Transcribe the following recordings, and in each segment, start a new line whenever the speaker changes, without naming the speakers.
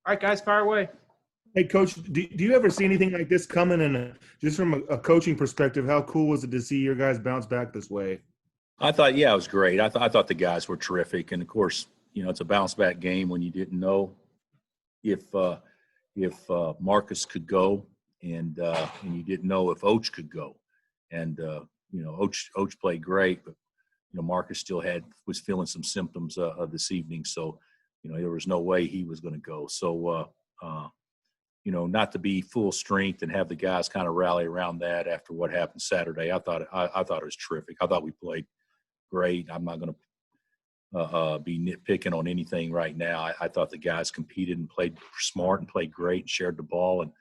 All right, guys, fire away.
Hey, Coach, do you ever see anything like this coming? And just from a coaching perspective, how cool was it to see your guys bounce back this way?
I thought, yeah, it was great. I thought the guys were terrific. And, of course, it's a bounce-back game when you didn't know if Marcus could go and you didn't know if Oach could go. And, Oach played great, but, Marcus still was feeling some symptoms of this evening. So, there was no way he was going to go. So, not to be full strength and have the guys kind of rally around that after what happened Saturday. I thought it was terrific. I thought we played great. I'm not going to be nitpicking on anything right now. I thought the guys competed and played smart and played great and shared the ball and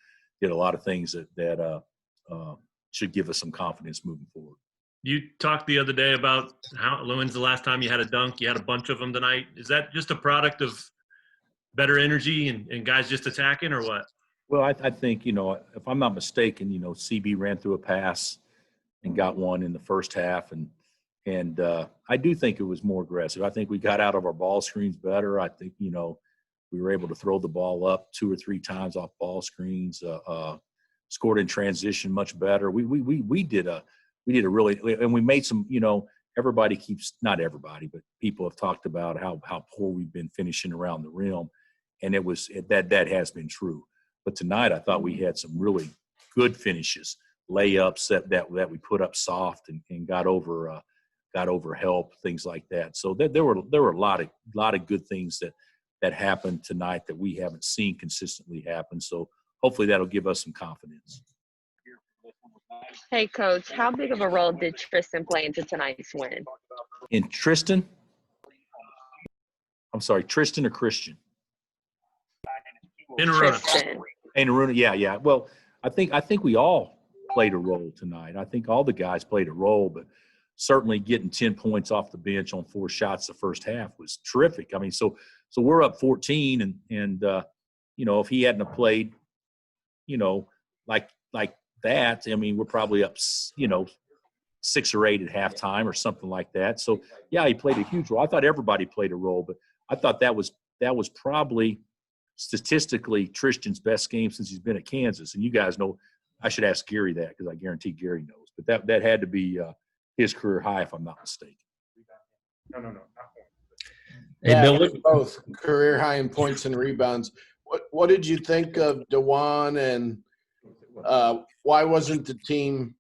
did a lot of things that should give us some confidence moving forward.
You talked the other day about when's the last time you had a dunk? You had a bunch of them tonight. Is that just a product of better energy and guys just attacking, or what?
Well, I think, if I'm not mistaken, CB ran through a pass and got one in the first half. And I do think it was more aggressive. I think we got out of our ball screens better. I think, we were able to throw the ball up 2 or 3 times off ball screens, scored in transition much better. We did a really – and we made some, everybody keeps – not everybody, but people have talked about how poor we've been finishing around the rim. And it was that has been true. But tonight, I thought we had some really good finishes, layups that we put up soft and got over help, things like that. So there were a lot of good things that happened tonight that we haven't seen consistently happen. So hopefully that'll give us some confidence.
Hey, Coach, how big of a role did Tristan play into tonight's win?
In Tristan? I'm sorry, Tristan or Christian? Inaruna, yeah. Well, I think we all played a role tonight. I think all the guys played a role, but certainly getting 10 points off the bench on 4 shots the first half was terrific. I mean, so we're up 14, and if he hadn't have played, like that, I mean, we're probably up, 6 or 8 at halftime or something like that. So yeah, he played a huge role. I thought everybody played a role, but I thought that was probably statistically Tristan's best game since he's been at Kansas. And you guys know, I should ask Gary that because I guarantee Gary knows. But that had to be his career high, if I'm not mistaken.
No.
Hey, Bill, both career high in points and rebounds. What did you think of DeJuan, and why wasn't the team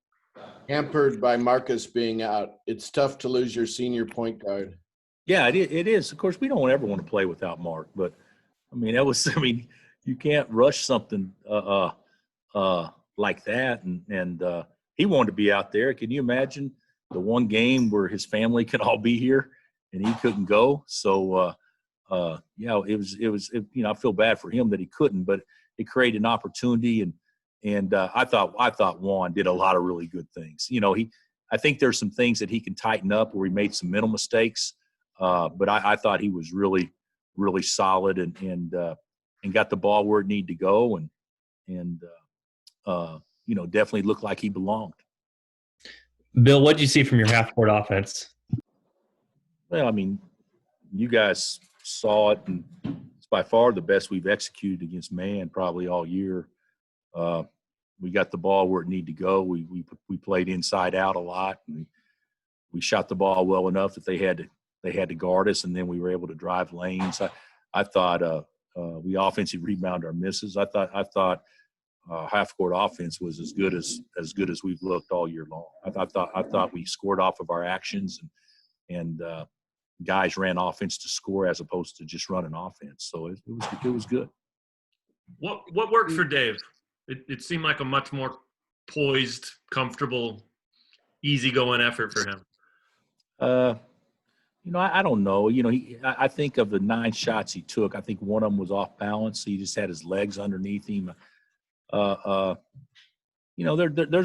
hampered by Marcus being out? It's tough to lose your senior point guard.
Yeah, it is. Of course, we don't ever want to play without Mark, but you can't rush something like that. And he wanted to be out there. Can you imagine the one game where his family could all be here and he couldn't go? So, it was I feel bad for him that he couldn't, but it created an opportunity. And I thought Juan did a lot of really good things. I think there's some things that he can tighten up where he made some mental mistakes. But I thought he was really, really solid and got the ball where it needed to go and definitely looked like he belonged.
Bill, what did you see from your half-court offense?
Well, I mean, you guys saw it, and it's by far the best we've executed against man probably all year. We got the ball where it needed to go. We played inside out a lot, and we shot the ball well enough that they had to guard us, and then we were able to drive lanes. I thought we offensive rebound our misses. I thought half-court offense was as good as we've looked all year long. I thought we scored off of our actions, and guys ran offense to score as opposed to just running offense. So it was good.
What worked for Dave? It seemed like a much more poised, comfortable, easygoing effort for him.
I don't know. I think of the 9 shots he took, I think one of them was off balance. He just had his legs underneath him. There's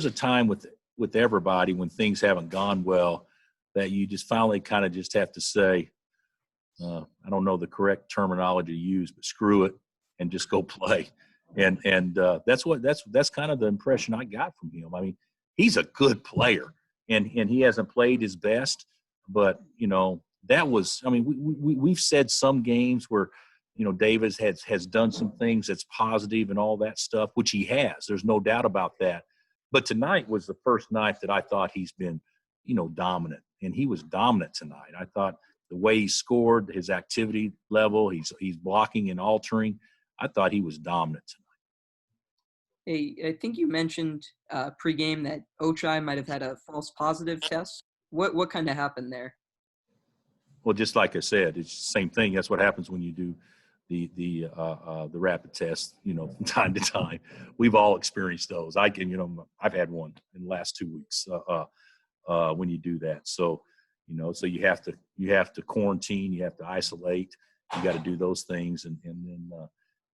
a time with everybody when things haven't gone well that you just finally kind of just have to say, I don't know the correct terminology to use, but screw it and just go play. And that's kind of the impression I got from him. I mean, he's a good player, and he hasn't played his best, but that was. I mean, we've said some games where Davis has done some things that's positive and all that stuff, which he has. There's no doubt about that. But tonight was the first night that I thought he's been, dominant. And he was dominant tonight. I thought the way he scored, his activity level, he's blocking and altering. I thought he was dominant tonight.
Hey, I think you mentioned pregame that Ochai might have had a false positive test. What kind of happened there?
Well, just like I said, it's the same thing. That's what happens when you do the rapid test, from time to time. We've all experienced those. I've had one in the last 2 weeks when you do that. So, so you have to quarantine, you have to isolate, you got to do those things. And then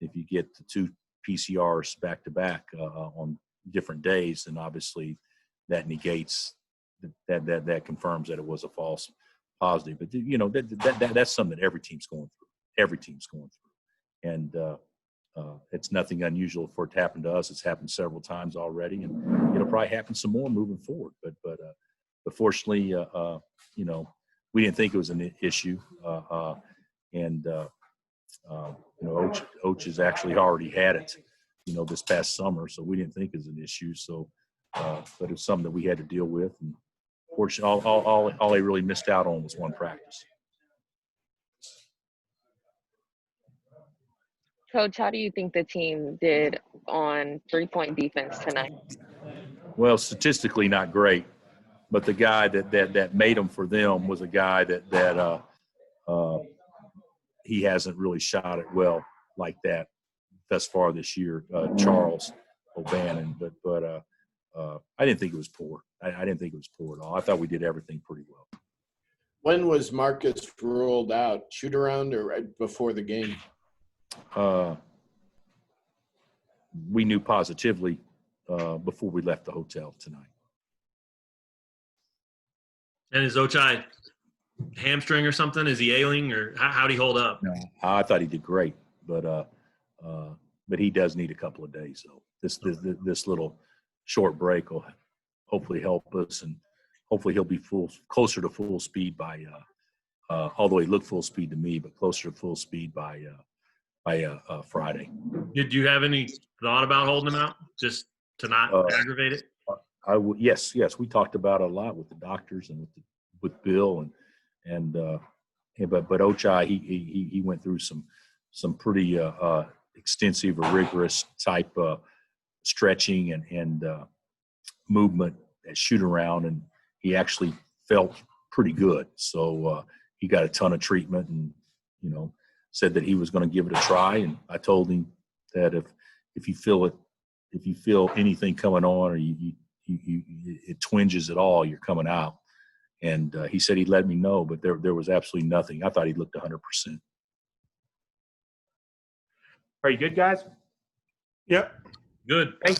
if you get the 2 PCRs back to back on different days, then obviously that negates that confirms that it was a false positive. But that's something that every team's going through. And it's nothing unusual for it to happen to us. It's happened several times already, and it'll probably happen some more moving forward. But fortunately, we didn't think it was an issue. Oach has actually already had it, this past summer, so we didn't think it was an issue. So, but it's something that we had to deal with. And fortunately, all they really missed out on was one practice.
Coach, how do you think the team did on 3-point defense tonight?
Well, statistically not great, but the guy that made them for them was a guy that he hasn't really shot it well like that thus far this year, Charles O'Bannon. But I didn't think it was poor. I didn't think it was poor at all. I thought we did everything pretty well.
When was Marcus ruled out? Shoot around or right before the game?
We knew positively before we left the hotel tonight.
And is Ochai hamstring or something? Is he ailing, or how'd he hold up?
No, I thought he did great, but he does need a couple of days. So this little short break will hopefully help us, and hopefully he'll be closer to full speed by. Although he looked full speed to me, but closer to full speed by Friday.
Did you have any thought about holding him out just to not aggravate it?
Yes. We talked about it a lot with the doctors and with Bill but Ochai he went through some pretty extensive or rigorous type stretching and movement at shoot around, and he actually felt pretty good. So he got a ton of treatment and said that he was going to give it a try. And I told him that if you feel anything coming on, or it twinges at all, you're coming out. And he said he'd let me know, but there was absolutely nothing. I thought he looked 100%.
Are you good, guys? Yep.
Good.
Thank